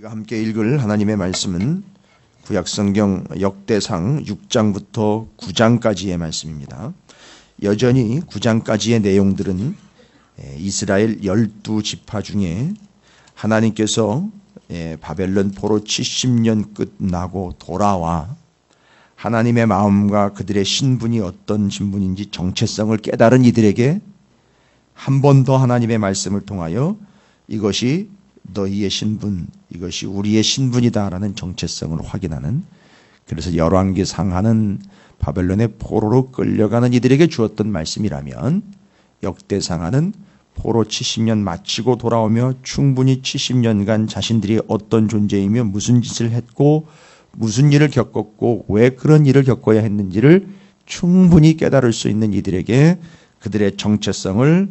우리가 함께 읽을 하나님의 말씀은 구약성경 역대상 6장부터 9장까지의 말씀입니다. 여전히 9장까지의 내용들은 이스라엘 12지파 중에 하나님께서 바벨론 포로 70년 끝나고 돌아와 하나님의 마음과 그들의 신분이 어떤 신분인지 정체성을 깨달은 이들에게 한 번 더 하나님의 말씀을 통하여 이것이 너희의 신분, 이것이 우리의 신분이다라는 정체성을 확인하는, 그래서 열왕기 상하는 바벨론의 포로로 끌려가는 이들에게 주었던 말씀이라면 역대상하는 포로 70년 마치고 돌아오며 충분히 70년간 자신들이 어떤 존재이며 무슨 짓을 했고 무슨 일을 겪었고 왜 그런 일을 겪어야 했는지를 충분히 깨달을 수 있는 이들에게 그들의 정체성을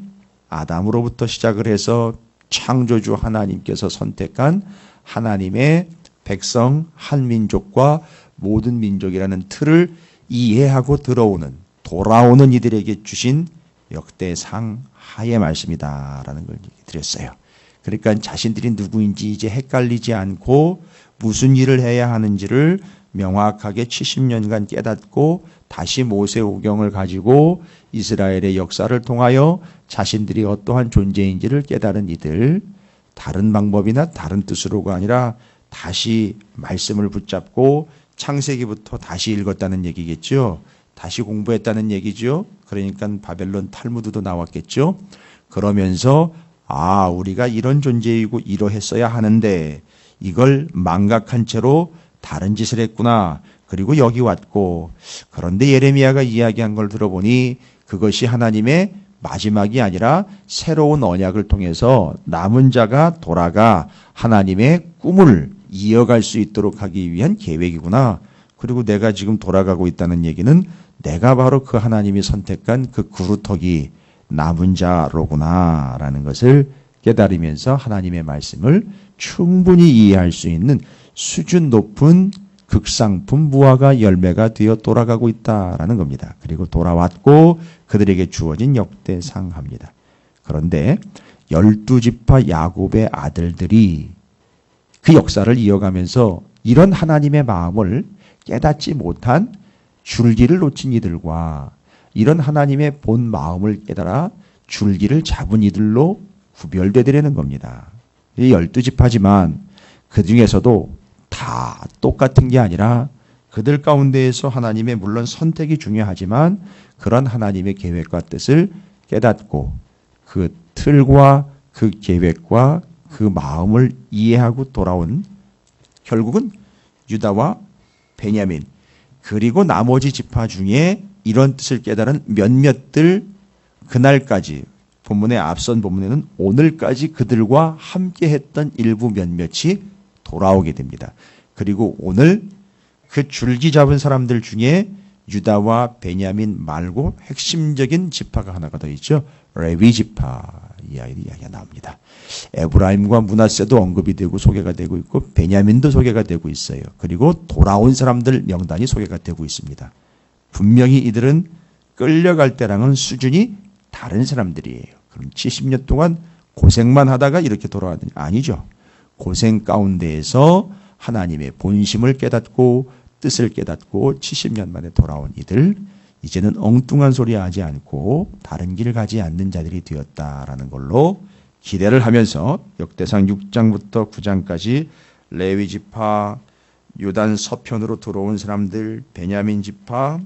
아담으로부터 시작을 해서 창조주 하나님께서 선택한 하나님의 백성 한 민족과 모든 민족이라는 틀을 이해하고 돌아오는 이들에게 주신 역대상 하의 말씀이다라는 걸 드렸어요. 그러니까 자신들이 누구인지 이제 헷갈리지 않고 무슨 일을 해야 하는지를 명확하게 70년간 깨닫고 다시 모세오경을 가지고 이스라엘의 역사를 통하여 자신들이 어떠한 존재인지를 깨달은 이들, 다른 방법이나 다른 뜻으로가 아니라 다시 말씀을 붙잡고 창세기부터 다시 읽었다는 얘기겠죠. 다시 공부했다는 얘기죠. 그러니까 바벨론 탈무드도 나왔겠죠. 그러면서 우리가 이런 존재이고 이러했어야 하는데 이걸 망각한 채로 다른 짓을 했구나. 그리고 여기 왔고, 그런데 예레미야가 이야기한 걸 들어보니 그것이 하나님의 마지막이 아니라 새로운 언약을 통해서 남은 자가 돌아가 하나님의 꿈을 이어갈 수 있도록 하기 위한 계획이구나. 그리고 내가 지금 돌아가고 있다는 얘기는 내가 바로 그 하나님이 선택한 그 그루터기 남은 자로구나 라는 것을 깨달으면서 하나님의 말씀을 충분히 이해할 수 있는 수준 높은 극상품 무화과 열매가 되어 돌아가고 있다라는 겁니다. 그리고 돌아왔고 그들에게 주어진 역대상합니다. 그런데 12지파 야곱의 아들들이 그 역사를 이어가면서 이런 하나님의 마음을 깨닫지 못한 줄기를 놓친 이들과 이런 하나님의 본 마음을 깨달아 줄기를 잡은 이들로 구별되더라는 겁니다. 이 12지파지만 그 중에서도 다 똑같은 게 아니라 그들 가운데에서 하나님의 물론 선택이 중요하지만 그런 하나님의 계획과 뜻을 깨닫고 그 틀과 그 계획과 그 마음을 이해하고 돌아온 결국은 유다와 베냐민 그리고 나머지 지파 중에 이런 뜻을 깨달은 몇몇들 그날까지 본문의 앞선 본문에는 오늘까지 그들과 함께 했던 일부 몇몇이 돌아오게 됩니다. 그리고 오늘 그 줄기 잡은 사람들 중에 유다와 베냐민 말고 핵심적인 지파가 하나가 더 있죠. 레위 지파 이야기가 나옵니다. 에브라임과 므낫세도 언급이 되고 소개가 되고 있고 베냐민도 소개가 되고 있어요. 그리고 돌아온 사람들 명단이 소개가 되고 있습니다. 분명히 이들은 끌려갈 때랑은 수준이 다른 사람들이에요. 그럼 70년 동안 고생만 하다가 이렇게 돌아왔느냐? 아니죠. 고생 가운데에서 하나님의 본심을 깨닫고 뜻을 깨닫고 70년 만에 돌아온 이들, 이제는 엉뚱한 소리 하지 않고 다른 길을 가지 않는 자들이 되었다라는 걸로 기대를 하면서 역대상 6장부터 9장까지 레위 지파, 요단 서편으로 들어온 사람들, 베냐민 지파,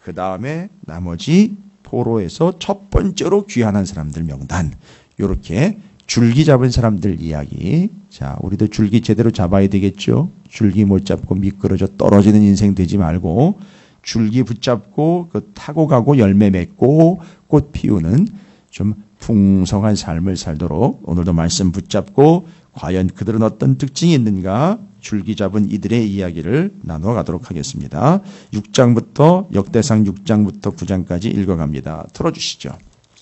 그 다음에 나머지 포로에서 첫 번째로 귀환한 사람들 명단, 이렇게 줄기 잡은 사람들 이야기. 자, 우리도 줄기 제대로 잡아야 되겠죠. 줄기 못 잡고 미끄러져 떨어지는 인생 되지 말고 줄기 붙잡고 그 타고 가고 열매 맺고 꽃 피우는 좀 풍성한 삶을 살도록 오늘도 말씀 붙잡고 과연 그들은 어떤 특징이 있는가 줄기 잡은 이들의 이야기를 나누어 가도록 하겠습니다. 6장부터 역대상 6장부터 9장까지 읽어갑니다. 틀어주시죠.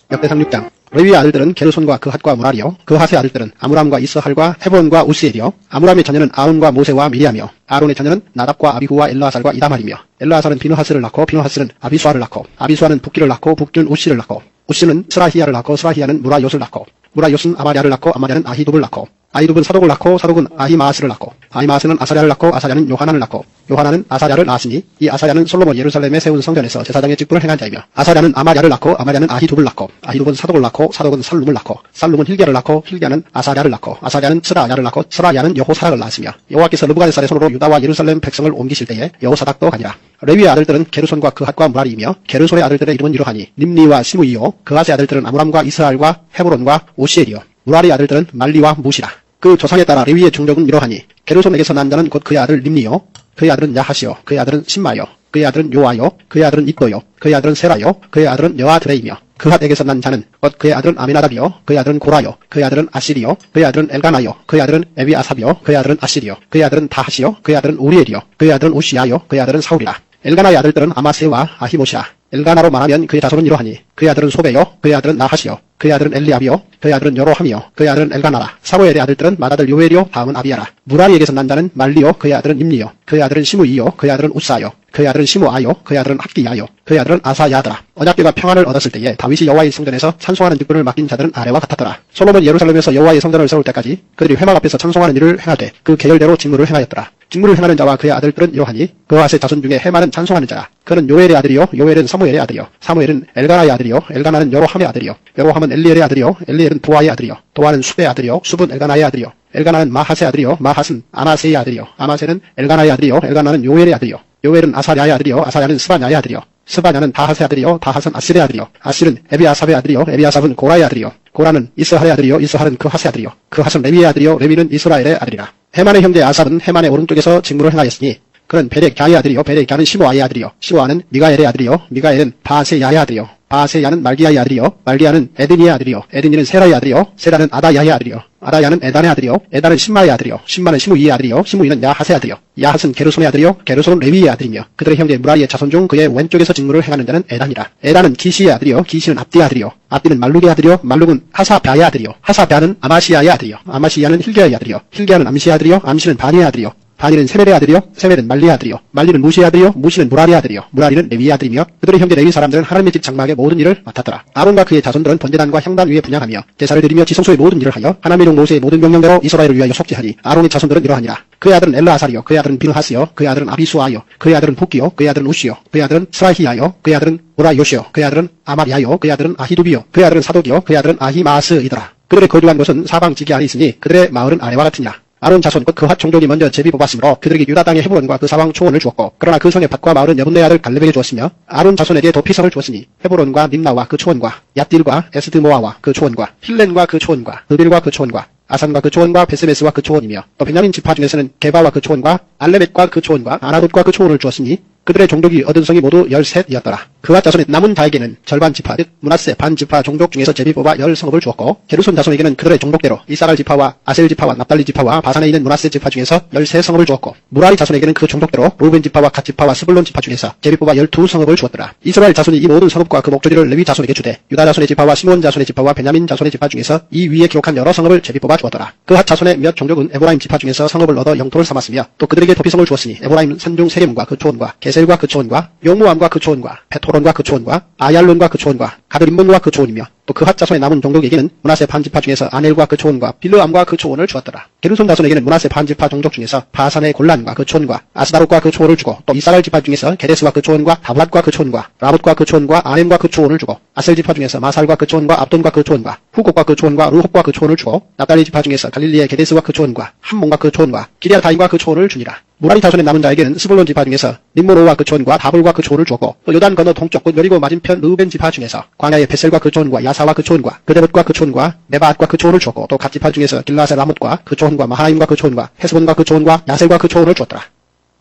역대상 6장. 레위의 아들들은 게르손과 그핫과 무라리요. 그핫의 아들들은 아므람과 이스할과 헤본과 우스엘이요. 아므람의 자녀는 아흔과 모세와 미리암이요. 아론의 자녀는 나답과 아비후와 엘르아살과 이다말이며 엘르아살은 비느하스를 낳고 비느하스는 아비수아를 낳고 아비수아는 붓기를 낳고 붓기는 우시를 낳고 우시는 스라히야를 낳고 스라히야는 무라요스를 낳고 무라요스는 아마랴를 낳고 아마랴는 아히둡을 낳고 아히두브는 사독을 낳고 사독은 아히마아스를 낳고 아히마아스는 아사랴를 낳고 아사랴는 요하난을 낳고 요하난은 아사랴를 낳았으니 이 아사랴는 솔로몬 예루살렘에 세운 성전에서 제사장의 직분을 행한 자이며 아사랴는 아마랴를 낳고 아마랴는 아히두브를 낳고 아히두브는 사독을 낳고 사독은 살룸을 낳고 살룸은 힐기야를 낳고 힐기야는 아사랴를 낳고 아사랴는 스라야를 낳고 스라야는 여호사닥을 낳았으며 여호와께서 르브가네살의 손으로 유다와 예루살렘 백성을 옮기실 때에 여호사닥도 가니라. 레위의 아들들은 게르손과 그핫과 무라리이며 게르손의 아들들의 이름은 이러하니 nim니와 시므이요 그핫의 아들들은 아므람과 이스라엘과 헤브론과 오시엘이요 무라리의 아들들은 말리와 무시라. 그 조상에 따라 레위의 종족은 이러하니 게르손에게서 난 자는 곧 그의 아들 nim니요 그의 아들은 야하시요 그의 아들은 심마요 그의 아들은 요아요 그의 아들은 이도요 그의 아들은 세라요 그의 아들은 여아드레이며 그핫에게서 난 자는 곧 그의 아들은 아미나답이요 그의 아들은 고라요 그의 아들은 아시리요 그의 아들은 엘가나요 그의 아들은 에비아삽이요 그의 아들은 아시리요 그의 아들은 다하시요 그의 아들은 우리엘이요 그의 아들은 우시야요 그의 아들은 사울이라. 엘가나의 아들들은 아마세와 아히모시라. 엘가나로 말하면 그의 자손은 이러하니 그의 아들은 소베요 그의 아들은 나하시요 그의 아들은 엘리압이요 그의 아들은 여로함이요 그의 아들은 엘가나라. 사무엘의 아들들은 맏아들 요엘이요 다음은 아비야라. 무라리에게서 난 자는 말리요 그의 아들은 임리요 그의 아들은 시므이요 그의 아들은 우사요 그의 아들은 시므아요 그의 아들은 학기야요 그의 아들은 아사야드라. 언약궤가 평안을 얻었을 때에 다윗이 여호와의 성전에서 찬송하는 직분을 맡긴 자들은 아래와 같았더라. 솔로몬 예루살렘에서 여호와의 성전을 세울 때까지 그들이 회막 앞에서 찬송하는 일을 행하되 그 계열대로 직무를 행하였더라. 직무를 행하는 자와 그의 아들들은 이러하니 그핫의 자손 중에 헤만은 찬송하는 자라. 그는 요엘의 아들이요 요엘은 사무엘의 아들이요 사무엘은 엘가나의 아들이요 엘가나는 여로함의 아들이요 여로함은 엘리엘의 아들이요 엘리엘은 부하의 아들이요 도하는 숲의 아들이요 숲은 엘가나의 아들이요 엘가나는 마핫의 아들이요 마핫은 아마세의 아들이요 아마세는 엘가나의 아들이요 엘가나는 요엘의 아들이요 요엘은 아사랴의 아들이요 아사랴는 스바냐의 아들이요 스바냐는 다핫의 아들이요 다핫은 아실의 아들이요 아실은 에비아삽의 아들이요 에비아삽은 고라의 아들이요 고라는 이스할의 아들이요 이스할은 그핫의 아들이요 그핫은 레위의 아들이요 레위는 이스라엘의 아들이라. 헤만의 형제 아삽은 헤만의 오른쪽에서 직무를 행하였으니 그는 베렉갸의 아들이요 베렉갸는 시므아의 아들이요 시므아는 미가엘의 아들이요 미가엘은 바세야의 아들이요 바세야는 말기야의 아들이요 말기야는 에드니의 아들이요 에드니는 세라의 아들이요 세라는 아다야의 아들이요 아다야는 에단의 아들이요 에단은 심마의 아들이요 심마는 시므이의 아들이요 시므이는 야핫의 아들이요 야핫은 게르손의 아들이요 게르손은 레위의 아들이며 그들의 형제 무라리의 자손 중 그의 왼쪽에서 직무를 행하는 자는 에단이라. 에단은 기시의 아들이요 기시는 압디의 아들이요 압디는 말룩의 아들이요 말룩은 하사랴의 아들이요 하사랴는 아마시야의 아들이요 아마시야는 힐기야의 아들이요 힐기야는 암시의 아들이요 암시는 바니의 아들이요 바니는 세멜의 아들이요 세멜은 말리의 아들이요 말리는 무시의 아들이요 무시는 무라리의 아들이요 무라리는 레위의 아들이며 그들의 형제 레위 사람들은 하나님의 집 장막의 모든 일을 맡았더라. 아론과 그의 자손들은 번제단과 향단 위에 분향하며 제사를 드리며 지성소의 모든 일을 하여 하나님의 종 모세의 모든 명령대로 이스라엘을 위하여 속죄하니 아론의 자손들은 이러하니라. 그의 아들은 엘르아살이요 그의 아들은 비느하스요 그의 아들은 아비수아요 그의 아들은 붓기요 그의 아들은 우시요 그의 아들은 스라히야요 그의 아들은 우라요시요 그의 아들은 아마리아요 그의 아들은 아히두비요 그의 아들은 사독이요 그의 아들은 아히마스이더라. 그들의 거주한 곳은 사방 지기 안에 있으니 그들의 마을은 아래와 같으니라. 아론 자손 곧 그핫 종족이 먼저 제비 뽑았으므로 그들에게 유다 땅의 헤브론과 그 사방 초원을 주었고 그러나 그 성의 밭과 마을은 여분네 아들 갈렙에게 주었으며 아론 자손에게 도피성을 주었으니 헤브론과 림나와 그 초원과 얏딜과 에스드모아와 그 초원과 힐렌과 그 초원과 드빌과 그 초원과 아산과 그 초원과 베스메스와 그 초원이며 또 베냐민 지파 중에서는 게바와 그 초원과 알레멧과 그 초원과 아나돗과 그 초원을 주었으니 그들의 종족이 얻은 성이 모두 13이었더라. 그와 자손의 남은 자에게는 절반 지파 즉 므낫세 반 지파 종족 중에서 제비 뽑아 10성읍을 주었고 게르손 자손에게는 그들의 종족대로 이사갈 지파와 아셀 지파와 납달리 지파와 바산에 있는 므낫세 지파 중에서 13성읍을 주었고 무라리 자손에게는 그 종족대로 루벤 지파와 갓 지파와 스불론 지파 중에서 제비 뽑아 12성읍을 주었더라. 이스라엘 자손이 이 모든 성읍과 그 목조리를 레위 자손에게 주되 유다 자손의 지파와 시몬 자손의 지파와 베냐민 자손의 지파 중에서 이 위에 기록한 여러 성읍을 제비 뽑아 주었더라. 그핫 자손의 몇 종족은 에브라임 지파 중에서 성읍을 얻어 영토를 삼았으며 또 그들에게 도피성을 주었으니 에브라임 산중 세겜과 그 초원과 게셀과 그 초원과 용무암과 그 초원과 베토론과 그 초원과 아얄론과 그 초원과 가드림몬과 그 초원이며 또 그핫 자손의 남은 종족에게는 므낫세 반지파 중에서 아넬과 그 초원과 빌르암과 그 초원을 주었더라. 게르손 자손에게는 므낫세 반지파 종족 중에서 바산의 골란과 그 초원과 아스다롯과 그 초원을 주고 또 이사갈 지파 중에서 게데스와 그 초원과 다브랏과 그 초원과 라봇과 그 초원과 아넴과 그 초원을 주고 아셀 지파 중에서 마살과 그 초원과 압돈과 그 초원과 후곡과 그 초원과 루홉과 그 초원을 주고 납달리 지파 중에서 갈릴리의 게데스와 그 초원과 함몬과 그 초원과 기리아타임과 그 초원을 주니라. 무라리 자손의 남은 자에게는 스불론 지파 중에서 림모로와 그 초원과 다볼과 그 초원을 주었고 또 요단 건너 동쪽 곧 여리고 맞은편 르우벤 지파 중에서 광야의 베셀과 그 초원과 야사와 그 초원과 그데봇과 그 초원과 네바앗과 그 초원을 주었고 또 갓 지파 중에서 길라세 라못과 그 초원과 마하나임과 그 초원과 헤스본과 그 초원과 야셀과 그 초원을 주었더라.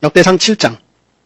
역대상 7장.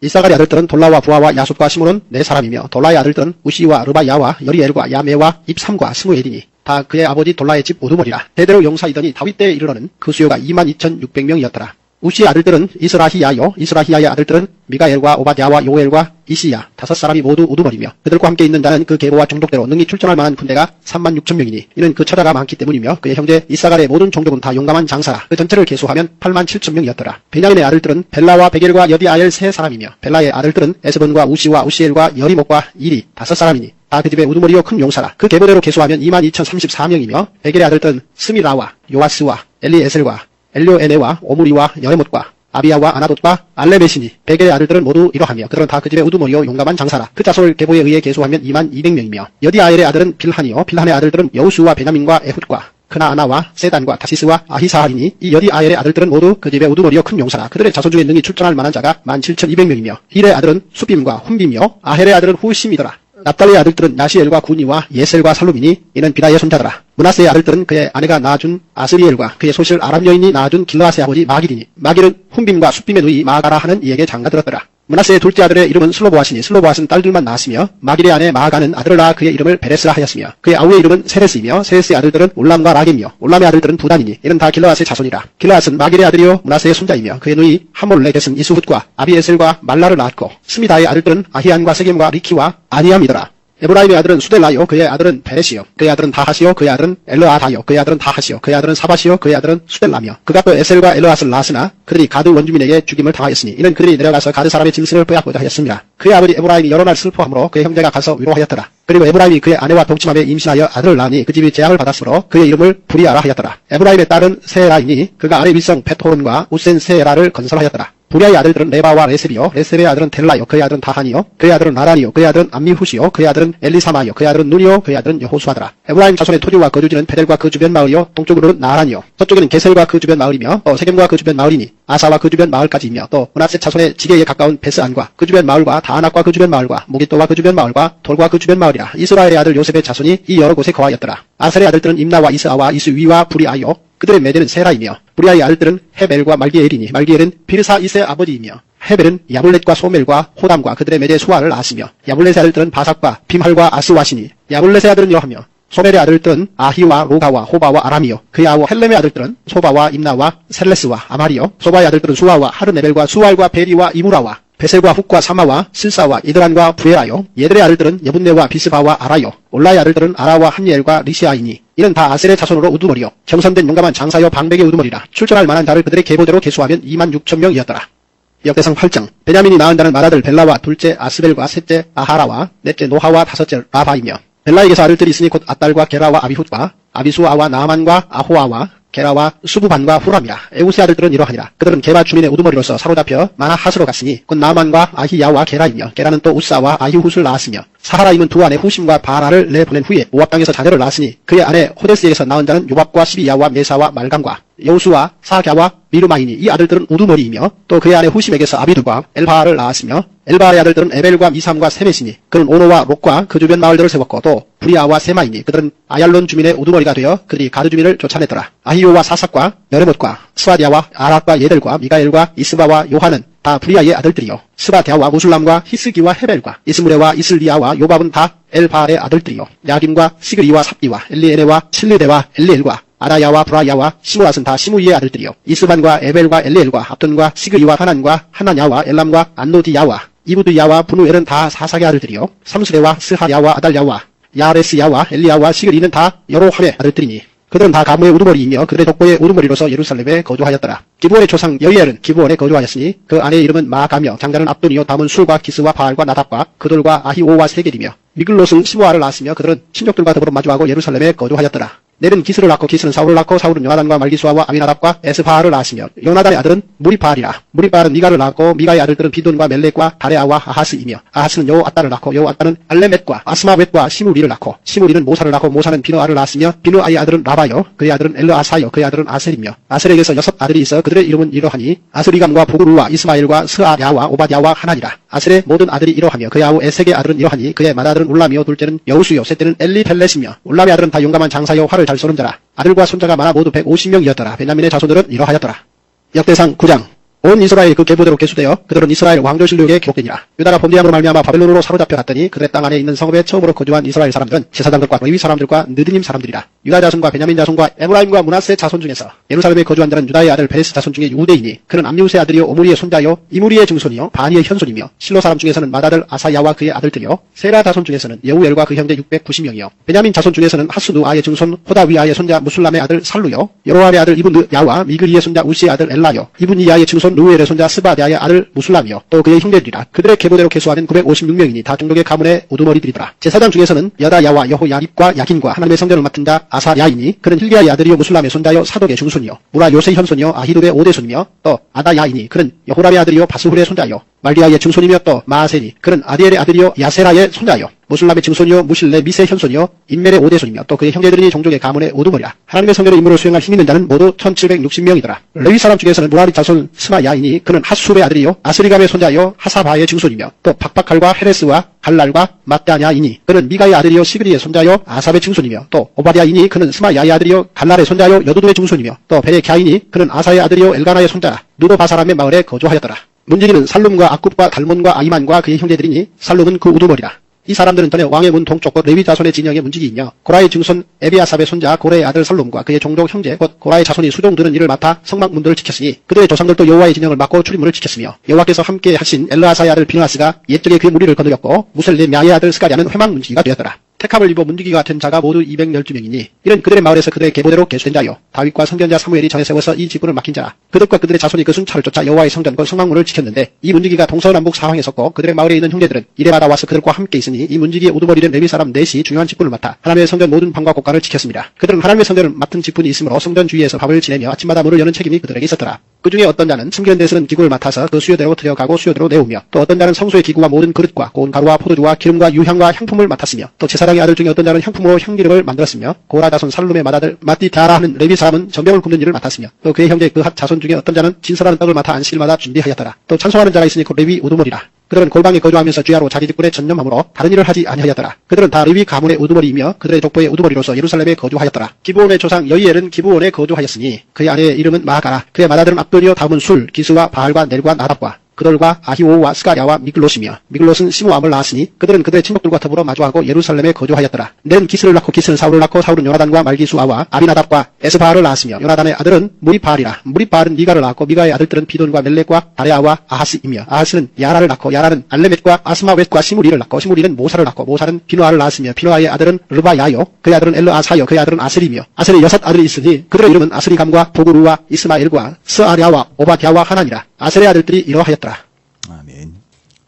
이사갈의 아들들은 돌라와 부하와 야숫과 시므론 4사람이며 돌라의 아들들은 우시와 르바야와 여리엘과 야메와 입삼과 스무엘이니 다 그의 아버지 돌라의 집 우두머리라. 대대로 용사이더니 다윗 때에 이르러는 그 수요가 22,600명이었더라. 우시의 아들들은 이스라히야요 이스라히야의 아들들은 미가엘과 오바댜와 요엘과 이시야 5사람이 모두 우두머리며 그들과 함께 있는 자는 그 계보와 종족대로 능히 출전할 만한 군대가 36,000명이니 이는 그 처자가 많기 때문이며 그의 형제 이사갈의 모든 종족은 다 용감한 장사라. 그 전체를 계수하면 87,000명이었더라. 베냐민의 아들들은 벨라와 베겔과 여디아엘 3사람이며 벨라의 아들들은 에스본과 우시와 우시엘과 여리목과 일이 5사람이니 다 그 집의 우두머리요 큰 용사라. 그 계보대로 계수하면 22,034명이며 베겔의 아들들은 스미라와 요아스와 엘리에셀과 엘료에네와 오므리와 여레못과 아비야와 아나돗과 알레메시니 베겔의 아들들은 모두 이러하며 그들은 다 그 집의 우두머리요 용감한 장사라. 그 자손을 계보에 의해 계수하면 22,200명이며 여디아엘의 아들은 빌한이요 빌한의 아들들은 여우수와 베냐민과 에훗과 크나아나와 세단과 다시스와 아히사하리니 이 여디아엘의 아들들은 모두 그 집의 우두머리요 큰 용사라. 그들의 자손 중에 능히 출전할 만한 자가 17,200명이며 힐의 아들은 수빔과 훔빔이요 아헬의 아들은 후심이더라. 납달리의 아들들은 야시엘과 구니와 예셀과 살루미니 이는 비다의 손자더라. 므낫세의 아들들은 그의 아내가 낳아준 아스리엘과 그의 소실 아람 여인이 낳아준 길르앗의 아버지 마길이니 마길은 훔빔과 수빔의 누이 마가라 하는 이에게 장가들었더라. 므낫세의 둘째 아들의 이름은 슬로보아시니 슬로보아스는 딸들만 낳았으며 마길의 아내 마아가는 아들을 낳아 그의 이름을 베레스라 하였으며 그의 아우의 이름은 세레스이며 세레스의 아들들은 올람과 라겜이며 올람의 아들들은 부단이니 이는 다 길르앗의 자손이라. 길르앗은 마길의 아들이요 므낫세의 손자이며 그의 누이 하몰레겟은 이스훗과 아비에셀과 말라를 낳았고 스미다의 아들들은 아히안과 세겜과 리키와 아니암이더라. 에브라임의 아들은 수델라요 그의 아들은 베레시요 그의 아들은 다하시요 그의 아들은 엘르아다요 그의 아들은 다하시요 그의 아들은 사바시요 그의 아들은 수델라며 그가 또 에셀과 엘르앗을 낳았으나 그들이 가드 원주민에게 죽임을 당하였으니 이는 그들이 내려가서 가드 사람의 짐승을 빼앗고자 하였습니다. 그의 아버지 에브라임이 여러 날 슬퍼함으로 그의 형제가 가서 위로하였더라. 그리고 에브라임이 그의 아내와 동침함에 임신하여 아들을 낳으니 그 집이 재앙을 받았으므로 그의 이름을 부리아라 하였더라. 에브라임의 딸은 세라이니 그가 아래 윗성 베토론과 우센 세라를 건설하였더라. 부리아의 아들들은 레바와 레셉이요 레셉의 아들은 델라요 그의 아들은 다하니요 그의 아들은 나란이요 그의 아들은 암미후시요 그의 아들은 엘리사마요 그의 아들은 눈이요 그의 아들은 여호수아더라. 에브라임 자손의 토지와 거주지는 베델과 그 주변 마을이요 동쪽으로는 나란이요 서쪽에는 게셀과 그 주변 마을이며 또 세겜과 그 주변 마을이니 아사와 그 주변 마을까지이며 또 므낫세 자손의 지게에 가까운 베스안과 그 주변 마을과 다아낙과 그 주변 마을과 무기또와 그 주변 마을과 돌과 그 주변 마을이라. 이스라엘의 아들 요셉의 자손이 이 여러 곳에 거하였더라. 아셀의 아들들은 임나와 이스아와 이스위와 부리아요 그들의 매대는 세라이며 부리아의 아들들은 헤벨과 말기엘이니 말기엘은 비르사 이스의 아버지이며 헤벨은 야블렛과 소멜과 호담과 그들의 매대 수아를 낳았으며 야블렛의 아들들은 바삭과 빔할과 아스와시니 야블렛의 아들은 이러하며 소멜의 아들들은 아히와 로가와 호바와 아람이요 그의 아우 헬렘의 아들들은 소바와 임나와 셀레스와 아마리요 소바의 아들들은 수아와 하르네벨과 수알과 베리와 이무라와 베셀과 훅과 사마와 실사와 이드란과 부에라요 얘들의 아들들은 여분네와 비스바와 아라요 올라의 아들들은 아라와 한예엘과 리시아이니 이는 다 아셀의 자손으로 우두머리요 경선된 용감한 장사요 방백의 우두머리라. 출전할 만한 자를 그들의 계보대로 계수하면 26,000명이었더라. 역대상 8장 베냐민이 낳은 자는 맏아들 벨라와 둘째 아스벨과 셋째 아하라와 넷째 노하와 다섯째 라바이며 벨라에게서 아들들이 있으니 곧 아딸과 게라와 아비훗과 아비수아와 나아만과 아호아와 게라와 수부반과 후람이라. 에우스의 아들들은 이러하니라. 그들은 게바 주민의 우두머리로서 사로잡혀 마나핫으로 갔으니 곧 나아만과 아히야와 게라이며 게라는 또 우사와 아히훗을 낳았으며 사하라임은 두 아내 후심과 바라를 내보낸 후에 모압 땅에서 자녀를 낳았으니 그의 아내 호데스에게서 낳은 자는 요밥과 시비야와 메사와 말감과 여우수와 사갸와 미르마이니 이 아들들은 우두머리이며 또 그의 아내 후심에게서 아비두과 엘바알을 낳았으며 엘바알의 아들들은 에벨과 미삼과 세메시니 그는 오노와 록과 그 주변 마을들을 세웠고 또 부리아와 세마이니 그들은 아얄론 주민의 우두머리가 되어 그들이 가드 주민을 쫓아냈더라. 아히요와 사삭과 여레못과 스와디아와 아락과 예델과 미가엘과 이스바와 요한은 다 부리아의 아들들이요 스바디아와 무술람과 히스기와 헤벨과 이스무레와 이슬리아와 요밥은 다 엘바알의 아들들이요 야김과 시그리와 삽디와 엘리에네와 실르데와 엘리엘과 아다야와 브라야와 시므앗은 다 시무이의 아들들이요 이스반과 에벨과 엘리엘과 압돈과 시그리와 하난과 하나냐와 엘람과 안노디야와 이부드야와 분우엘은 다 사삭의 아들들이요 삼스레와 스하야와 아달야와 야레스야와 엘리야와 시그리는 다 여로함의 아들들이니 그들은 다 가무의 우두머리이며 그들의 족보의 우두머리로서 예루살렘에 거주하였더라. 기브온의 조상 여이엘은 기브온에 거주하였으니 그 아내의 이름은 마가며 장자는 압돈이요 다음은 술과 기스와 바알과 나답과 그들과 아히오와 세겔이며 미글롯은 시므아를 낳았으며 그들은 친족들과 더불어 마주하고 예루살렘에 거주하였더라. 넬은 기스를 낳고 기스는 사울을 낳고 사울은 요나단과 말기수아와 아미나답과 에스바알을 낳았으며 요나단의 아들은 무리바알이라. 무리바알은 미가를 낳았고 미가의 아들들은 비돈과 멜렉과 다레아와 아하스이며 아하스는 여호아따를 낳고 여호아따는 알레멧과 아스마웻과 시무리를 낳고 시무리는 모사를 낳고 모사는 비누아를 낳았으며 비누아의 아들은 라바요 그의 아들은 엘르아사요 그의 아들은 아셀이며 아셀에게서 6 아들이 있어 그들의 이름은 이러하니 아스리감과 보그루와 이스마엘과 스아야와 오바댜와 하나니라. 아셀의 모든 아들이 이러하며 그의 아우 에색의 아들은 이러하니 그의 맏아들은 울람이요 둘째는 여우수요 셋째는 엘리펠렛이며 울람의 아들은 다 용감한 장사요 활을 잘 쏘는 자라. 아들과 손자가 많아 모두 150명이었더라. 베냐민의 자손들은 이러하였더라. 역대상 9장 온 이스라엘이 그 계보대로 계수되어 그들은 이스라엘 왕조실록에 기록되니라. 유다가 범죄함으로 말미암아 바벨론으로 사로잡혀 갔더니 그들의 땅 안에 있는 성읍에 처음으로 거주한 이스라엘 사람들은 제사장들과 레위 사람들과 느드님 사람들이라. 유다 자손과 베냐민 자손과 에브라임과 므낫세 자손 중에서 예루살렘에 거주한 자는 유다의 아들 베레스 자손 중에 유대이니 그는 암미우스의 아들이요 오므리의 손자요 이무리의 증손이요 바니의 현손이며 실로 사람 중에서는 맏아들 아사야와 그의 아들들이요 세라 자손 중에서는 예우엘과 그 형제 690명이요 베냐민 자손 중에서는 하스누아의 증손 호다위아의 손자 무술람의 아들 살루요 여로함의 아들 이분드야와 미그리의 손자 우시의 아들 엘라요 이분이야의 증손 자손 루엘의 손자 스바디아의 아들 무술람이요 또 그의 형제들이라. 그들의 계보대로 계수하면 956명이니 다 종족의 가문의 우두머리들이더라. 제사장 중에서는 여다야와 여호야립과 야긴과 하나님의 성전을 맡은 자 아사야이니 그는 힐기야의 아들이요 무술람의 손자요 사독의 중손이요 무라 요셉의 현손이요 아히룹의 5대 손이며 또 아다야이니 그는 여호람의 아들이요 바스훌의 손자요 말기야의 증손이며 또 마아세니 그는 아디엘의 아들이요 야세라의 손자요 무술람의 증손이요 무실레 미세의 현손이요 인멜의 5대 손이며 또 그의 형제들이 종족의 가문의 우두머리라. 하나님의 성전의 임무를 수행할 힘 있는 자는 모두 1760명이더라. 레위 사람 중에서는 무라리 자손 스마야이니 그는 하수의 아들이요 아스리감의 손자요 하사바의 증손이며 또 박박칼과 헤레스와 갈랄과 마따냐이니 그는 미가의 아들이요 시그리의 손자요 아삽의 증손이며 또 오바디아이니 그는 스마야의 아들이요 갈랄의 손자요 여두두의 증손이며 또 베레캬이니 그는 아사의 아들이요 엘가나의 손자라. 누도바사람의 마을에 거주하였더라. 문지기는 살룸과 악굽과 달몬과 아이만과 그의 형제들이니 살룸은 그 우두머리라. 이 사람들은 전에 왕의 문 동쪽 레위 자손의 진영의 문지기이며 고라의 증손 에비아삽의 손자 고레의 아들 살룸과 그의 종족 형제 곧 고라의 자손이 수종들은 이를 맡아 성막문들을 지켰으니 그들의 조상들도 여호와의 진영을 맡고 출입문을 지켰으며 여호와께서 함께 하신 엘르아사의 아들 비느하스가 옛적에 그의 무리를 거느렸고 무셀레미아의 아들 스가랴는 회막 문지기가 되었더라. 택함을 입어 문지기가 된 자가 모두 212명이니 이는 그들의 마을에서 그들의 계보대로 계수된 자요 다윗과 선견자 사무엘이 정해 세워서 이 직분을 맡긴 자라. 그들과 그들의 자손이 그 순찰을 쫓아 여호와의 성전 곧 성막문을 지켰는데 이 문지기가 동서남북 사방에 섰고 그들의 마을에 있는 형제들은 이래마다 와서 그들과 함께 있으니 이 문지기의 우두머리된 레위 사람 넷이 중요한 직분을 맡아 하나님의 성전 모든 방과 곳간을 지켰습니다. 그들은 하나님의 성전을 맡은 직분이 있으므로 성전 주위에서 밥을 지내며 아침마다 문을 여는 책임이 그들에게 있었더라. 그 중에 어떤 자는 참견대스는 기구를 맡아서 그 수요대로 들여가고 수요대로 내오며 또 어떤 자는 성소의 기구와 모든 그릇과 고운 가루와 포도주와 기름과 유향과 향품을 맡았으며 또 제사장의 아들 중에 어떤 자는 향품으로 향기름을 만들었으며 고라 자손 살룸의 맏아들 마띠다라 하는 레위 사람은 전병을 굽는 일을 맡았으며 또 그의 형제 그 핫 자손 중에 어떤 자는 진설하는 떡을 맡아 안식일마다 준비하였더라. 또 찬송하는 자가 있으니 곧 레위 우두머리라. 그들은 골방에 거주하면서 주야로 자기 직분에 전념함으로 다른 일을 하지 아니하였더라. 그들은 다 레위 가문의 우두머리이며 그들의 족보의 우두머리로서 예루살렘에 거주하였더라. 기브온의 조상 여이엘은 기브온에 거주하였으니 그의 아내의 이름은 마아가라. 그의 맏아들은 압돈이요 다음은 술, 기스와 바알과 넬과 나답과 그들과 아히오와 스가랴와 미글롯이며 미글롯은 시므암을 낳았으니 그들은 그들의 친족들과 더불어 마주하고 예루살렘에 거주하였더라. 낸 기스를 낳고 기스는 사울을 낳고 사울은 요나단과 말기수아와 아비나답과 에스바알을 낳았으며 요나단의 아들은 무리바알이라. 무리바알은 미가를 낳았고 미가의 아들들은 비돈과 멜렉과 다레아와 아하스이며 아하스는 야라를 낳고 야라는 알레멧과 아스마웻과 시무리를 낳고 시무리는 모사를 낳고 모사는 비누아를 낳았으며 비누아의 아들은 르바야요 그의 아들은 엘르아사요 그의 아들은 아스리며 아스리 6 아들이 있으니 그들의 이름은 아스리감과 보구루와 이스마엘과 스아랴와 오바댜와 하나니라. 아셀의 아들들이 이러하였더라. 아멘.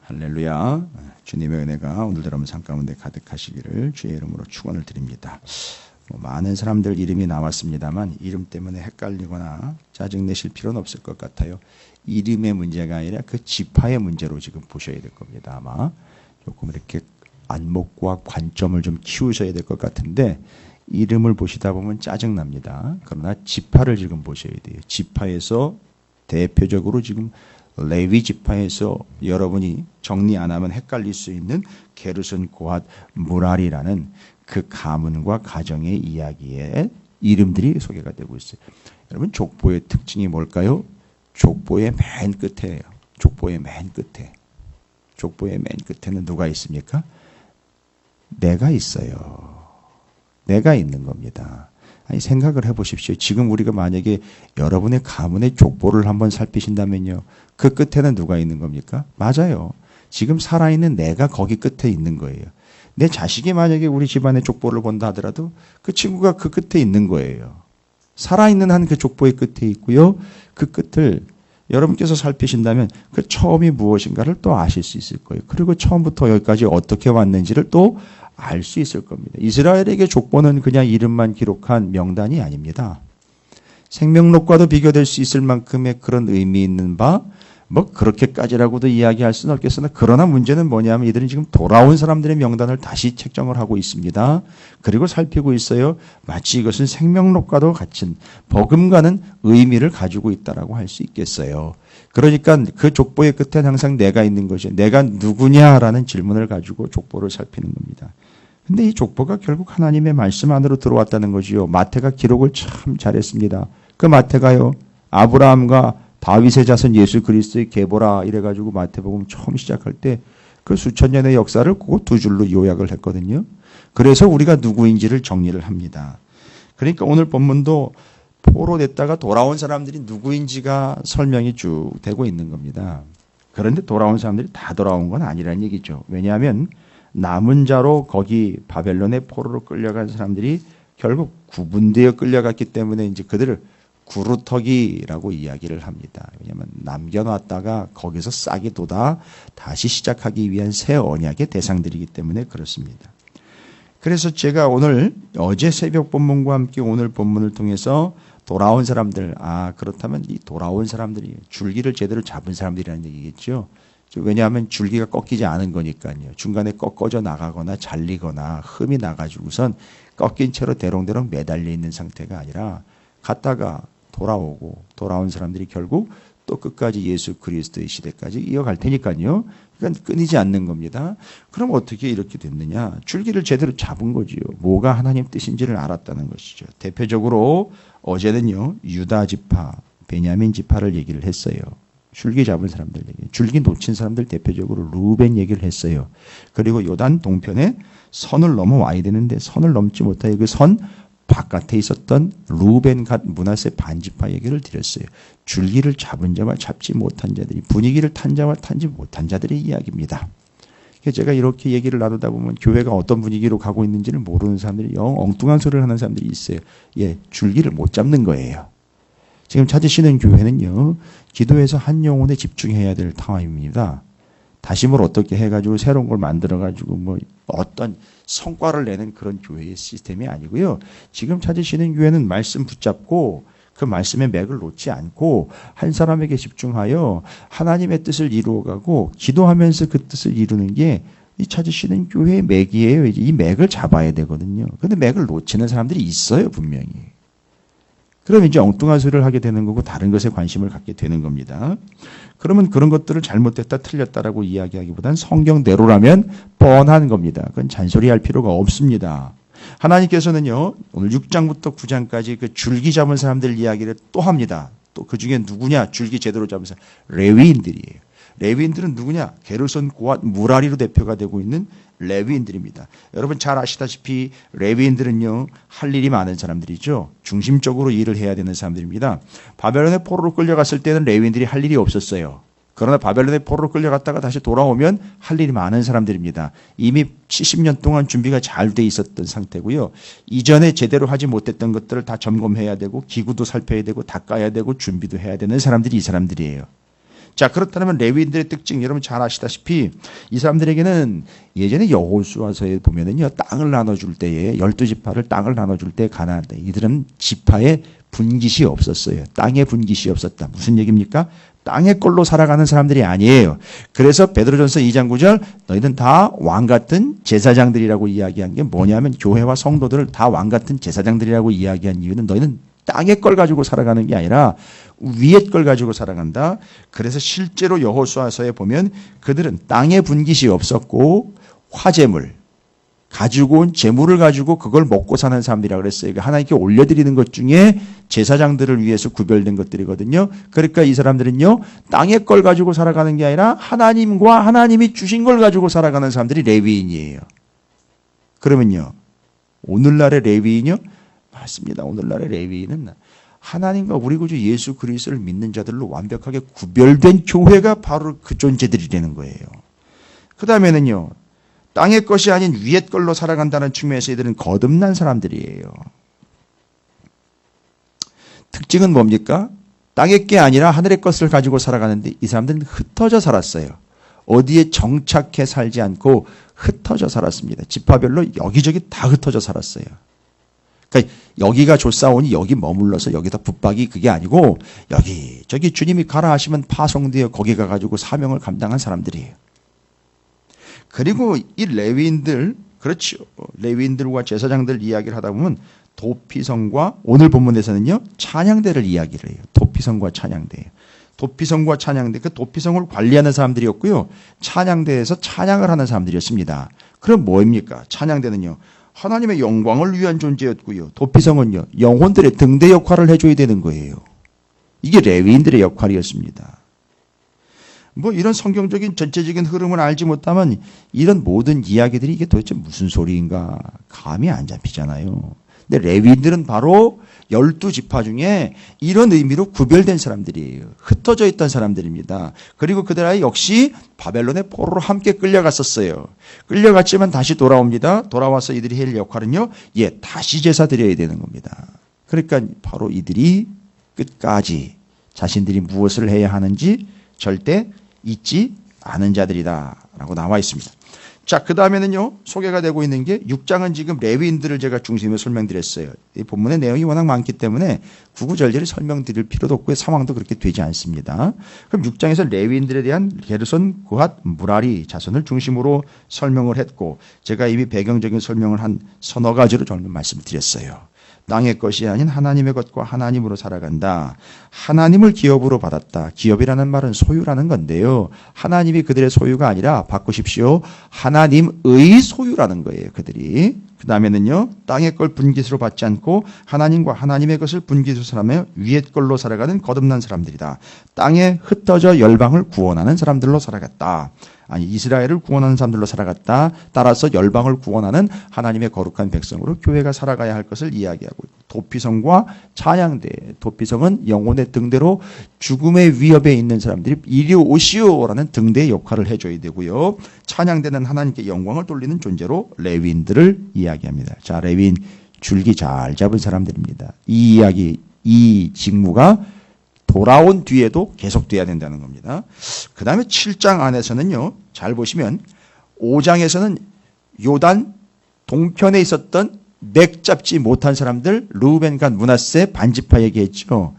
할렐루야. 주님의 은혜가 오늘도 여러분 삶 가운데 가득하시기를 주의 이름으로 축원을 드립니다. 많은 사람들 이름이 나왔습니다만 이름 때문에 헷갈리거나 짜증내실 필요는 없을 것 같아요. 이름의 문제가 아니라 그 지파의 문제로 지금 보셔야 될 겁니다. 아마 조금 이렇게 안목과 관점을 좀 키우셔야 될 것 같은데 이름을 보시다 보면 짜증납니다. 그러나 지파를 지금 보셔야 돼요. 지파에서 대표적으로 지금 레위 지파에서 여러분이 정리 안 하면 헷갈릴 수 있는 게르손 고핫 무랄이라는 그 가문과 가정의 이야기에 이름들이 소개가 되고 있어요. 여러분 족보의 특징이 뭘까요? 족보의 맨 끝에요. 족보의 맨 끝에. 족보의 맨 끝에는 누가 있습니까? 내가 있어요. 내가 있는 겁니다. 아니 생각을 해보십시오. 지금 우리가 만약에 여러분의 가문의 족보를 한번 살피신다면요. 그 끝에는 누가 있는 겁니까? 맞아요. 지금 살아있는 내가 거기 끝에 있는 거예요. 내 자식이 만약에 우리 집안의 족보를 본다 하더라도 그 친구가 그 끝에 있는 거예요. 살아있는 한 그 족보의 끝에 있고요. 그 끝을 여러분께서 살피신다면 그 처음이 무엇인가를 또 아실 수 있을 거예요. 그리고 처음부터 여기까지 어떻게 왔는지를 또 알 수 있을 겁니다. 이스라엘에게 족보는 그냥 이름만 기록한 명단이 아닙니다. 생명록과도 비교될 수 있을 만큼의 그런 의미 있는 바, 뭐 그렇게까지라고도 이야기할 수는 없겠으나 그러나 문제는 뭐냐면 이들은 지금 돌아온 사람들의 명단을 다시 책정을 하고 있습니다. 그리고 살피고 있어요. 마치 이것은 생명록과도 같은 버금가는 의미를 가지고 있다라고 할 수 있겠어요. 그러니까 그 족보의 끝엔 항상 내가 있는 것이 내가 누구냐라는 질문을 가지고 족보를 살피는 겁니다. 근데 이 족보가 결국 하나님의 말씀 안으로 들어왔다는 거지요. 마태가 기록을 참 잘했습니다. 그 마태가요. 아브라함과 다윗의 자손 예수 그리스도의 계보라 이래가지고 마태복음 처음 시작할 때 그 수천 년의 역사를 그 두 줄로 요약을 했거든요. 그래서 우리가 누구인지를 정리를 합니다. 그러니까 오늘 본문도 포로됐다가 돌아온 사람들이 누구인지가 설명이 쭉 되고 있는 겁니다. 그런데 돌아온 사람들이 다 돌아온 건 아니라는 얘기죠. 왜냐하면 남은 자로 거기 바벨론의 포로로 끌려간 사람들이 결국 구분되어 끌려갔기 때문에 이제 그들을 구루터기라고 이야기를 합니다. 왜냐하면 남겨놨다가 거기서 싹이 돋아 다시 시작하기 위한 새 언약의 대상들이기 때문에 그렇습니다. 그래서 제가 어제 새벽 본문과 함께 오늘 본문을 통해서 돌아온 사람들, 그렇다면 이 돌아온 사람들이 줄기를 제대로 잡은 사람들이라는 얘기겠죠. 왜냐하면 줄기가 꺾이지 않은 거니까요. 중간에 꺾어져 나가거나 잘리거나 흠이 나가지고선 꺾인 채로 대롱대롱 매달려 있는 상태가 아니라 갔다가 돌아오고 돌아온 사람들이 결국 또 끝까지 예수 그리스도의 시대까지 이어갈 테니까요. 그러니까 끊이지 않는 겁니다. 그럼 어떻게 이렇게 됐느냐? 줄기를 제대로 잡은 거지요. 뭐가 하나님 뜻인지를 알았다는 것이죠. 대표적으로 어제는요. 유다 지파, 베냐민 지파를 얘기를 했어요. 줄기 잡은 사람들 얘기, 줄기 놓친 사람들 대표적으로 루벤 얘기를 했어요. 그리고 요단 동편에 선을 넘어와야 되는데 선을 넘지 못하여 그 선 바깥에 있었던 루벤 갓 므낫세 반지파 얘기를 드렸어요. 줄기를 잡은 자와 잡지 못한 자들이, 분위기를 탄 자와 타지 못한 자들의 이야기입니다. 제가 이렇게 얘기를 나누다 보면 교회가 어떤 분위기로 가고 있는지를 모르는 사람들이 엉뚱한 소리를 하는 사람들이 있어요. 줄기를 못 잡는 거예요. 지금 찾으시는 교회는요, 기도해서 한 영혼에 집중해야 될 타임입니다. 다시 뭘 어떻게 해가지고 새로운 걸 만들어가지고 어떤 성과를 내는 그런 교회의 시스템이 아니고요. 지금 찾으시는 교회는 말씀 붙잡고 그 말씀의 맥을 놓지 않고 한 사람에게 집중하여 하나님의 뜻을 이루어가고 기도하면서 그 뜻을 이루는 게 이 찾으시는 교회의 맥이에요. 이 맥을 잡아야 되거든요. 근데 맥을 놓치는 사람들이 있어요, 분명히. 그럼 이제 엉뚱한 소리를 하게 되는 거고 다른 것에 관심을 갖게 되는 겁니다. 그러면 그런 것들을 잘못됐다 틀렸다라고 이야기하기보단 성경대로라면 뻔한 겁니다. 그건 잔소리할 필요가 없습니다. 하나님께서는요, 오늘 6장부터 9장까지 그 줄기 잡은 사람들 이야기를 또 합니다. 또 그 중에 누구냐? 줄기 제대로 잡은 사람. 레위인들이에요. 레위인들은 누구냐? 게르손, 고앗, 무라리로 대표가 되고 있는 레위인들입니다. 여러분 잘 아시다시피 레위인들은요, 할 일이 많은 사람들이죠. 중심적으로 일을 해야 되는 사람들입니다. 바벨론의 포로로 끌려갔을 때는 레위인들이 할 일이 없었어요. 그러나 바벨론의 포로로 끌려갔다가 다시 돌아오면 할 일이 많은 사람들입니다. 이미 70년 동안 준비가 잘 돼 있었던 상태고요. 이전에 제대로 하지 못했던 것들을 다 점검해야 되고 기구도 살펴야 되고 닦아야 되고 준비도 해야 되는 사람들이 이 사람들이에요. 자, 그렇다면 레위인들의 특징 여러분 잘 아시다시피 이 사람들에게는 예전에 여호수아서에 보면은요, 땅을 나눠줄 때에 12지파를 땅을 나눠줄 때 가나안 땅, 이들은 지파에 분깃이 없었어요. 땅에 분깃이 없었다. 무슨 얘기입니까? 땅의 꼴로 살아가는 사람들이 아니에요. 그래서 베드로전서 2장 9절 너희는 다 왕같은 제사장들이라고 이야기한 게 뭐냐면 교회와 성도들을 다 왕같은 제사장들이라고 이야기한 이유는 너희는 땅의 걸 가지고 살아가는 게 아니라 위의 걸 가지고 살아간다. 그래서 실제로 여호수아서에 보면 그들은 땅에 분깃이 없었고 화재물, 가지고 온 재물을 가지고 그걸 먹고 사는 사람들이라고 그랬어요. 하나님께 올려드리는 것 중에 제사장들을 위해서 구별된 것들이거든요. 그러니까 이 사람들은요, 땅의 걸 가지고 살아가는 게 아니라 하나님과 하나님이 주신 걸 가지고 살아가는 사람들이 레위인이에요. 그러면요, 오늘날의 레위인이요? 맞습니다. 오늘날의 레위인은 하나님과 우리 구주 예수 그리스도를 믿는 자들로 완벽하게 구별된 교회가 바로 그 존재들이라는 거예요. 그 다음에는요, 땅의 것이 아닌 위의 걸로 살아간다는 측면에서 이들은 거듭난 사람들이에요. 특징은 뭡니까? 땅의 게 아니라 하늘의 것을 가지고 살아가는데 이 사람들은 흩어져 살았어요. 어디에 정착해 살지 않고 흩어져 살았습니다. 지파별로 여기저기 다 흩어져 살았어요. 그러니까 여기가 조사오니 여기 머물러서 여기다 붙박이 그게 아니고 여기저기 주님이 가라 하시면 파송되어 거기 가가지고 사명을 감당한 사람들이에요. 그리고 이 레위인들, 그렇죠. 레위인들과 제사장들 이야기를 하다 보면 도피성과 오늘 본문에서는요, 찬양대를 이야기를 해요. 도피성과 찬양대예요. 도피성과 찬양대, 그 도피성을 관리하는 사람들이었고요. 찬양대에서 찬양을 하는 사람들이었습니다. 그럼 뭐입니까? 찬양대는요, 하나님의 영광을 위한 존재였고요. 도피성은요, 영혼들의 등대 역할을 해줘야 되는 거예요. 이게 레위인들의 역할이었습니다. 이런 성경적인 전체적인 흐름을 알지 못하면 이런 모든 이야기들이 이게 도대체 무슨 소리인가 감이 안 잡히잖아요. 근데 레위인들은 바로 12지파 중에 이런 의미로 구별된 사람들이에요. 흩어져 있던 사람들입니다. 그리고 그들 역시 바벨론의 포로로 함께 끌려갔었어요. 끌려갔지만 다시 돌아옵니다. 돌아와서 이들이 할 역할은요, 다시 제사 드려야 되는 겁니다. 그러니까 바로 이들이 끝까지 자신들이 무엇을 해야 하는지 절대 잊지 않은 자들이다 라고 나와 있습니다. 자, 그 다음에는요, 소개가 되고 있는 게 6장은 지금 레위인들을 제가 중심으로 설명드렸어요. 이 본문의 내용이 워낙 많기 때문에 구구절절히 설명드릴 필요도 없고 상황도 그렇게 되지 않습니다. 그럼 6장에서 레위인들에 대한 게르손, 고핫, 무라리 자손을 중심으로 설명을 했고, 제가 이미 배경적인 설명을 한 서너 가지로 저는 말씀을 드렸어요. 땅의 것이 아닌 하나님의 것과 하나님으로 살아간다. 하나님을 기업으로 받았다. 기업이라는 말은 소유라는 건데요. 하나님이 그들의 소유가 아니라 바꾸십시오. 하나님의 소유라는 거예요. 그들이. 그 다음에는요. 땅의 걸 분깃으로 받지 않고 하나님과 하나님의 것을 분깃으로 살아며 위의 걸로 살아가는 거듭난 사람들이다. 땅에 흩어져 열방을 구원하는 사람들로 살아갔다. 아니, 이스라엘을 구원하는 사람들로 살아갔다. 따라서 열방을 구원하는 하나님의 거룩한 백성으로 교회가 살아가야 할 것을 이야기하고 있고, 도피성과 찬양대. 도피성은 영혼의 등대로 죽음의 위협에 있는 사람들이 이리 오시오라는 등대의 역할을 해줘야 되고요. 찬양대는 하나님께 영광을 돌리는 존재로 레위인들을 이야기합니다. 자, 레위인 줄기 잘 잡은 사람들입니다. 이 이야기, 이 직무가 돌아온 뒤에도 계속돼야 된다는 겁니다. 그 다음에 7장 안에서는요, 잘 보시면 5장에서는 요단 동편에 있었던 맥 잡지 못한 사람들, 르우벤, 갓, 므낫세 반지파 얘기했죠.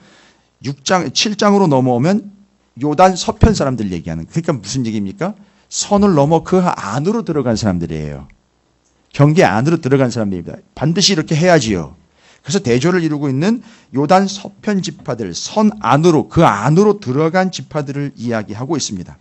7장으로 넘어오면 요단 서편 사람들 얘기하는, 그러니까 무슨 얘기입니까? 선을 넘어 그 안으로 들어간 사람들이에요. 경계 안으로 들어간 사람들입니다. 반드시 이렇게 해야지요. 그래서 대조를 이루고 있는 요단 서편 지파들, 선 안으로, 그 안으로 들어간 지파들을 이야기하고 있습니다.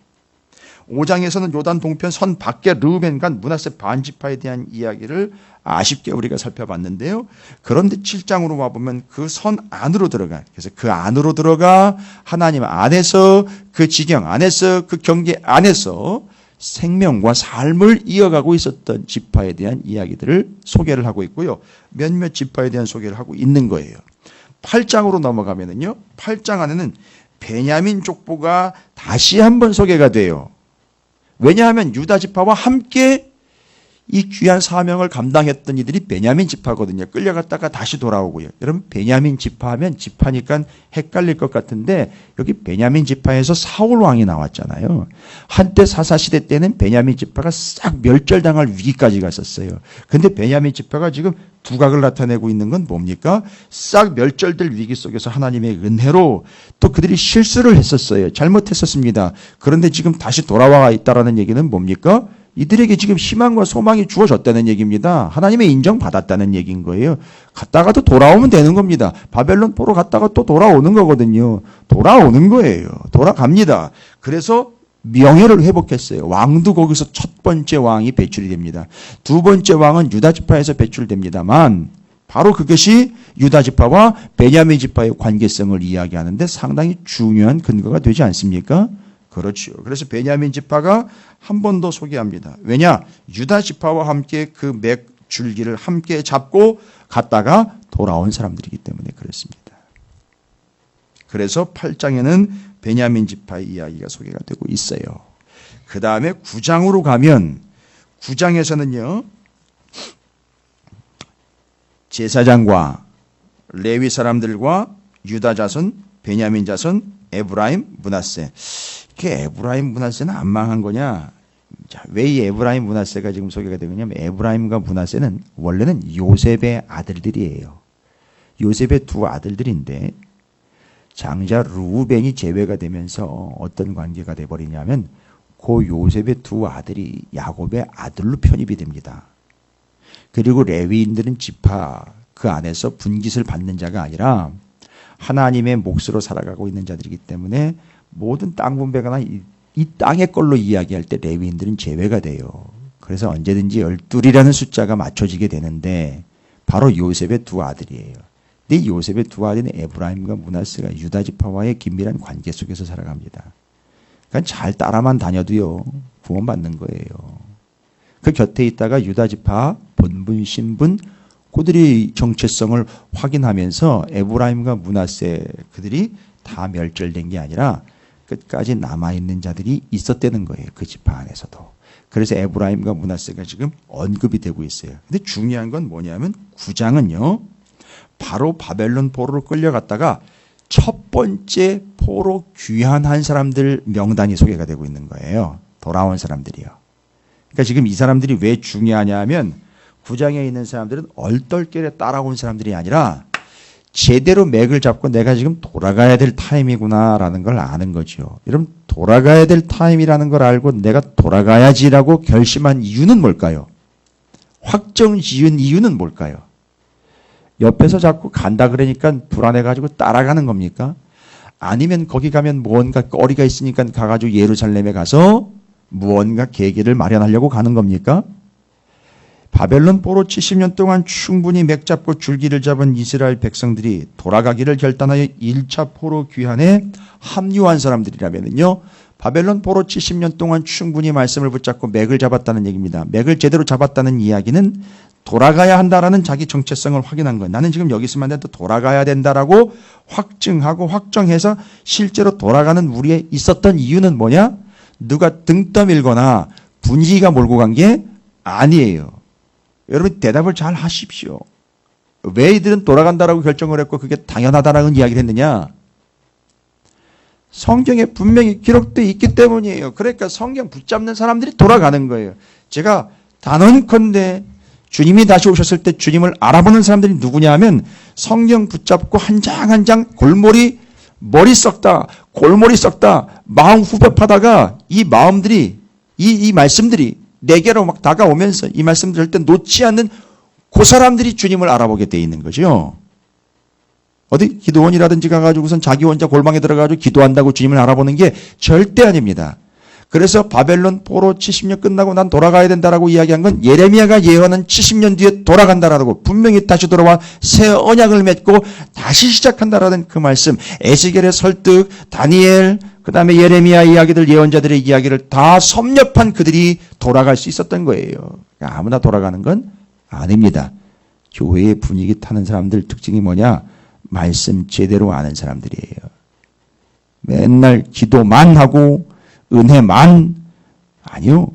5장에서는 요단 동편 선 밖에 르우벤, 갓, 므낫세 반지파에 대한 이야기를 아쉽게 우리가 살펴봤는데요. 그런데 7장으로 와보면 그 선 안으로 들어가, 그래서 그 안으로 들어가 하나님 안에서, 그 지경 안에서, 그 경계 안에서 생명과 삶을 이어가고 있었던 지파에 대한 이야기들을 소개를 하고 있고요. 몇몇 지파에 대한 소개를 하고 있는 거예요. 8장으로 넘어가면은요, 8장 안에는 베냐민 족보가 다시 한번 소개가 돼요. 왜냐하면 유다 지파와 함께 이 귀한 사명을 감당했던 이들이 베냐민 지파거든요. 끌려갔다가 다시 돌아오고요. 여러분, 베냐민 지파하면 지파니까 헷갈릴 것 같은데 여기 베냐민 지파에서 사울 왕이 나왔잖아요. 한때 사사시대 때는 베냐민 지파가 싹 멸절당할 위기까지 갔었어요. 근데 베냐민 지파가 지금 두각을 나타내고 있는 건 뭡니까? 싹 멸절될 위기 속에서 하나님의 은혜로 또 그들이 실수를 했었어요. 잘못했었습니다. 그런데 지금 다시 돌아와 있다라는 얘기는 뭡니까? 이들에게 지금 희망과 소망이 주어졌다는 얘기입니다. 하나님의 인정받았다는 얘기인 거예요. 갔다가도 돌아오면 되는 겁니다. 바벨론 포로 갔다가 또 돌아오는 거거든요. 돌아오는 거예요. 돌아갑니다. 그래서 명예를 회복했어요. 왕도 거기서 첫 번째 왕이 배출이 됩니다. 두 번째 왕은 유다 지파에서 배출됩니다만 바로 그것이 유다 지파와 베냐민 지파의 관계성을 이야기하는데 상당히 중요한 근거가 되지 않습니까? 그렇죠. 그래서 베냐민 지파가 한 번 더 소개합니다. 왜냐? 유다 지파와 함께 그 맥 줄기를 함께 잡고 갔다가 돌아온 사람들이기 때문에 그렇습니다. 그래서 8장에는 베냐민 지파의 이야기가 소개가 되고 있어요. 그 다음에 9장으로 가면 9장에서는요. 제사장과 레위 사람들과 유다 자손, 베냐민 자손, 에브라임, 므낫세. 이게 에브라임, 므낫세는 안 망한 거냐? 자, 왜 이 에브라임, 므낫세가 지금 소개가 되느냐면 에브라임과 므낫세는 원래는 요셉의 아들들이에요. 요셉의 두 아들들인데 장자 르우벤이 제외가 되면서 어떤 관계가 돼버리냐면 그 요셉의 두 아들이 야곱의 아들로 편입이 됩니다. 그리고 레위인들은 지파 그 안에서 분깃을 받는 자가 아니라 하나님의 몫으로 살아가고 있는 자들이기 때문에 모든 땅 분배가나 이 땅의 걸로 이야기할 때 레위인들은 제외가 돼요. 그래서 언제든지 12이라는 숫자가 맞춰지게 되는데 바로 요셉의 두 아들이에요. 근데 요셉의 두 아들은 에브라임과 므낫세가 유다 지파와의 긴밀한 관계 속에서 살아갑니다. 그러니까 잘 따라만 다녀도요 구원받는 거예요. 그 곁에 있다가 유다 지파 본분 신분 그들이 정체성을 확인하면서 에브라임과 므낫세 그들이 다 멸절된 게 아니라 끝까지 남아있는 자들이 있었다는 거예요. 그 지파 안에서도. 그래서 에브라임과 므낫세가 지금 언급이 되고 있어요. 근데 중요한 건 뭐냐면 9장은요. 바로 바벨론 포로로 끌려갔다가 첫 번째 포로 귀환한 사람들 명단이 소개가 되고 있는 거예요. 돌아온 사람들이요. 그러니까 지금 이 사람들이 왜 중요하냐 하면 9장에 있는 사람들은 얼떨결에 따라온 사람들이 아니라 제대로 맥을 잡고 내가 지금 돌아가야 될 타임이구나라는 걸 아는 거죠. 여러분, 돌아가야 될 타임이라는 걸 알고 내가 돌아가야지라고 결심한 이유는 뭘까요? 확정 지은 이유는 뭘까요? 옆에서 자꾸 간다 그러니까 불안해가지고 따라가는 겁니까? 아니면 거기 가면 무언가 거리가 있으니까 가가지고 예루살렘에 가서 무언가 계기를 마련하려고 가는 겁니까? 바벨론 포로 70년 동안 충분히 맥 잡고 줄기를 잡은 이스라엘 백성들이 돌아가기를 결단하여 1차 포로 귀환에 합류한 사람들이라면요. 바벨론 포로 70년 동안 충분히 말씀을 붙잡고 맥을 잡았다는 얘기입니다. 맥을 제대로 잡았다는 이야기는 돌아가야 한다라는 자기 정체성을 확인한 거예요. 나는 지금 여기 있으면 안 된다. 돌아가야 된다라고 확증하고 확정해서 실제로 돌아가는 우리에 있었던 이유는 뭐냐? 누가 등 떠밀거나 분위기가 몰고 간 게 아니에요. 여러분 대답을 잘 하십시오. 왜 이들은 돌아간다라고 결정을 했고 그게 당연하다라는 이야기를 했느냐? 성경에 분명히 기록되어 있기 때문이에요. 그러니까 성경 붙잡는 사람들이 돌아가는 거예요. 제가 단언컨대 주님이 다시 오셨을 때 주님을 알아보는 사람들이 누구냐 하면 성경 붙잡고 한 장 한 장 골머리 머리 썩다 골머리 썩다 마음 후벼파다가 이 마음들이 이 말씀들이 내게로 막 다가오면서 이 말씀 들을 때 놓지 않는 그 사람들이 주님을 알아보게 돼 있는 거죠. 어디 기도원이라든지 가가지고선 자기 혼자 골방에 들어가가지고 기도한다고 주님을 알아보는 게 절대 아닙니다. 그래서 바벨론 포로 70년 끝나고 난 돌아가야 된다라고 이야기한 건 예레미야가 예언한 70년 뒤에 돌아간다라고 분명히 다시 돌아와 새 언약을 맺고 다시 시작한다라는 그 말씀, 에스겔의 설득, 다니엘, 그 다음에 예레미야 이야기들, 예언자들의 이야기를 다 섭렵한 그들이 돌아갈 수 있었던 거예요. 그러니까 아무나 돌아가는 건 아닙니다. 교회의 분위기 타는 사람들 특징이 뭐냐? 말씀 제대로 아는 사람들이에요. 맨날 기도만 하고 은혜만 아니요.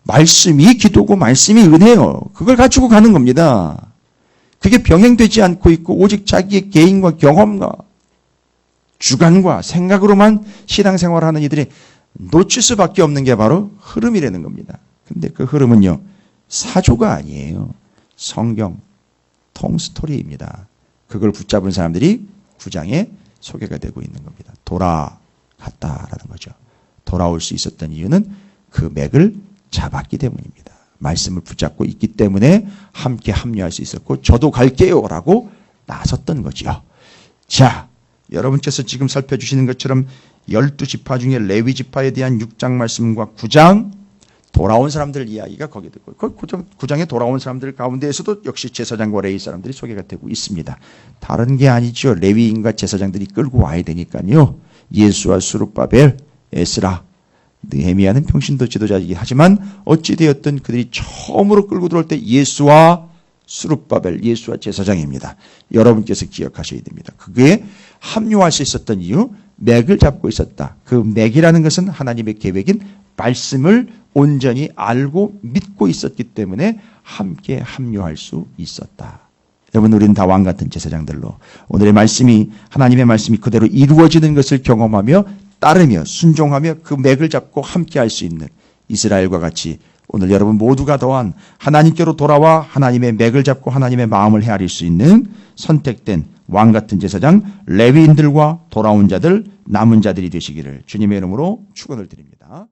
말씀이 기도고 말씀이 은혜요. 그걸 가지고 가는 겁니다. 그게 병행되지 않고 있고 오직 자기의 개인과 경험과 주관과 생각으로만 신앙생활하는 이들이 놓칠 수밖에 없는 게 바로 흐름이라는 겁니다. 근데 그 흐름은요. 사조가 아니에요. 성경 통스토리입니다. 그걸 붙잡은 사람들이 9장에 소개가 되고 있는 겁니다. 돌아갔다라는 거죠. 돌아올 수 있었던 이유는 그 맥을 잡았기 때문입니다. 말씀을 붙잡고 있기 때문에 함께 합류할 수 있었고 저도 갈게요 라고 나섰던 거죠. 자, 여러분께서 지금 살펴주시는 것처럼 12지파 중에 레위지파에 대한 6장 말씀과 9장 돌아온 사람들 이야기가 거기에 있고 그 9장에 돌아온 사람들 가운데에서도 역시 제사장과 레위 사람들이 소개가 되고 있습니다. 다른 게 아니죠. 레위인과 제사장들이 끌고 와야 되니까요. 예수와 수룹바벨, 에스라, 느헤미야는 평신도 지도자이긴 하지만 어찌되었든 그들이 처음으로 끌고 들어올 때 예수와 수룹바벨, 예수와 제사장입니다. 여러분께서 기억하셔야 됩니다. 그게 합류할 수 있었던 이유, 맥을 잡고 있었다. 그 맥이라는 것은 하나님의 계획인 말씀을 온전히 알고 믿고 있었기 때문에 함께 합류할 수 있었다. 여러분, 우리는 다 왕같은 제사장들로 오늘의 말씀이 하나님의 말씀이 그대로 이루어지는 것을 경험하며 따르며 순종하며 그 맥을 잡고 함께 할 수 있는 이스라엘과 같이 오늘 여러분 모두가 더한 하나님께로 돌아와 하나님의 맥을 잡고 하나님의 마음을 헤아릴 수 있는 선택된 왕같은 제사장 레위인들과 돌아온 자들 남은 자들이 되시기를 주님의 이름으로 축원을 드립니다.